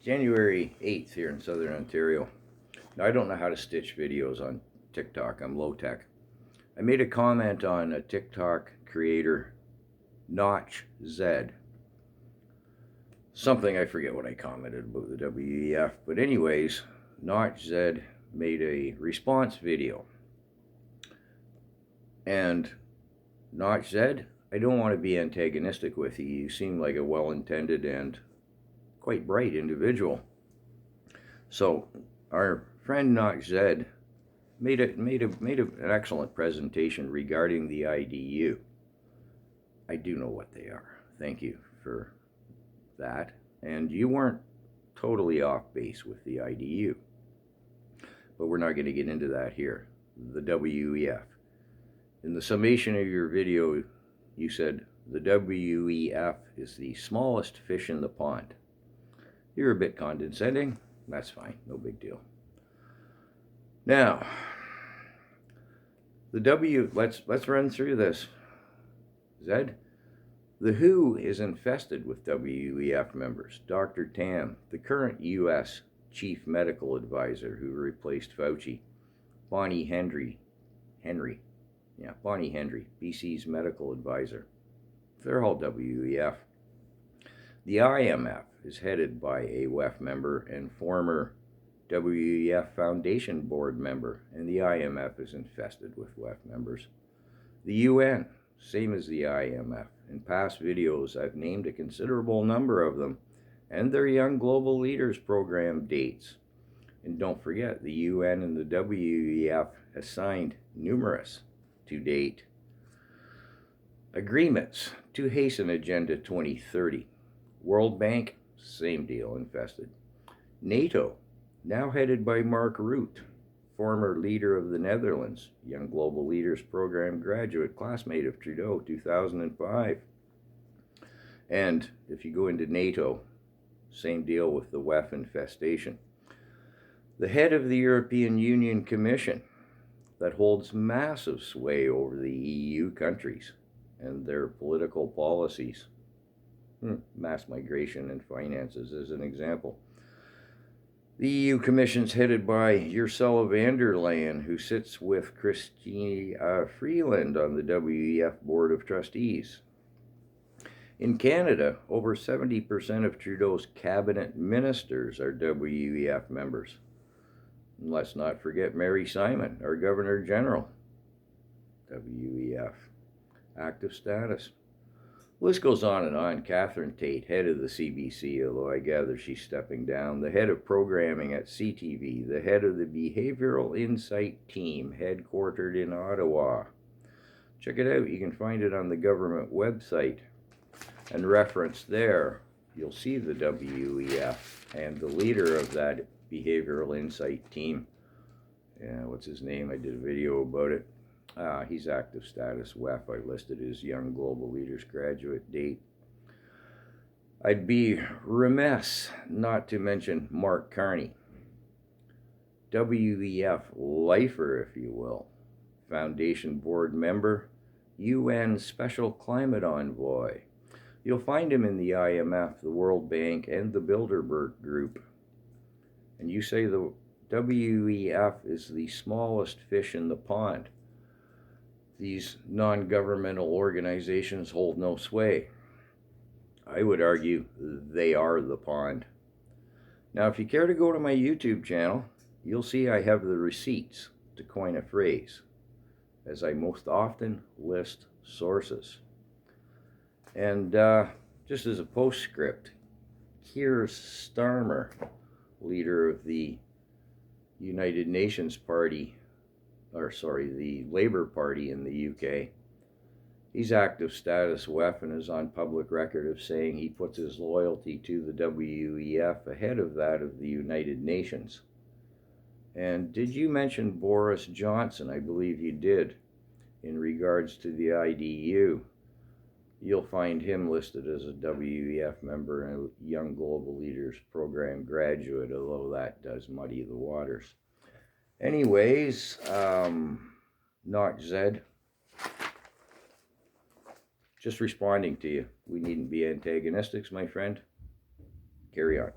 January 8th here in Southern Ontario. Now, I don't know how to stitch videos on TikTok. I'm low tech. I made a comment on a TikTok creator, Notch Z. Something, I forget what I commented about the WEF. But anyways, Notch Z made a response video. And Notch Z, I don't want to be antagonistic with you. You seem like a well-intended and quite bright individual. So our friend Notch Z made an excellent presentation regarding the IDU. I do know what they are. Thank you for that. And you weren't totally off base with the IDU. But we're not going to get into that here. The WEF. In the summation of your video, you said the WEF is the smallest fish in the pond. You're a bit condescending. That's fine. No big deal. Now, let's run through this. Zed, the WHO is infested with WEF members. Dr. Tam, the current U.S. Chief Medical Advisor who replaced Fauci. Bonnie Henry, BC's Medical Advisor. They're all WEF. The IMF is headed by a WEF member and former WEF Foundation Board member, and the IMF is infested with WEF members. The UN, same as the IMF. In past videos, I've named a considerable number of them and their Young Global Leaders Program dates. And don't forget, the UN and the WEF has signed numerous, to date, agreements to hasten Agenda 2030. World Bank, same deal, infested. NATO, now headed by Mark Rutte, former leader of the Netherlands, Young Global Leaders Program graduate, classmate of Trudeau, 2005. And if you go into NATO, same deal with the WEF infestation. The head of the European Union Commission that holds massive sway over the EU countries and their political policies. Mass migration and finances as an example. The EU Commission's headed by Ursula von der Leyen, who sits with Christine Freeland on the WEF Board of Trustees. In Canada, over 70% of Trudeau's cabinet ministers are WEF members. And let's not forget Mary Simon, our Governor General. WEF. Active status. List goes on and on. Catherine Tate, head of the CBC, although I gather she's stepping down. The head of programming at CTV. The head of the Behavioral Insight Team, headquartered in Ottawa. Check it out. You can find it on the government website. And reference there, you'll see the WEF and the leader of that Behavioral Insight Team. Yeah, what's his name? I did a video about it. He's active status WEF. I listed his Young Global Leaders graduate date. I'd be remiss not to mention Mark Carney, WEF lifer, if you will, Foundation Board member, UN Special Climate Envoy. You'll find him in the IMF, the World Bank, and the Bilderberg Group. And you say the WEF is the smallest fish in the pond. These non-governmental organizations hold no sway. I would argue they are the pond. Now, if you care to go to my YouTube channel, you'll see I have the receipts, to coin a phrase, as I most often list sources. And just as a postscript, Keir Starmer, leader of the United Nations Party, the Labour Party in the UK, he's active status WEF and is on public record of saying he puts his loyalty to the WEF ahead of that of the United Nations. And did you mention Boris Johnson? I believe you did, in regards to the IDU. You'll find him listed as a WEF member and a Young Global Leaders Program graduate, although that does muddy the waters. Anyways, Notch Z, just responding to you. We needn't be antagonistics, my friend. Carry on.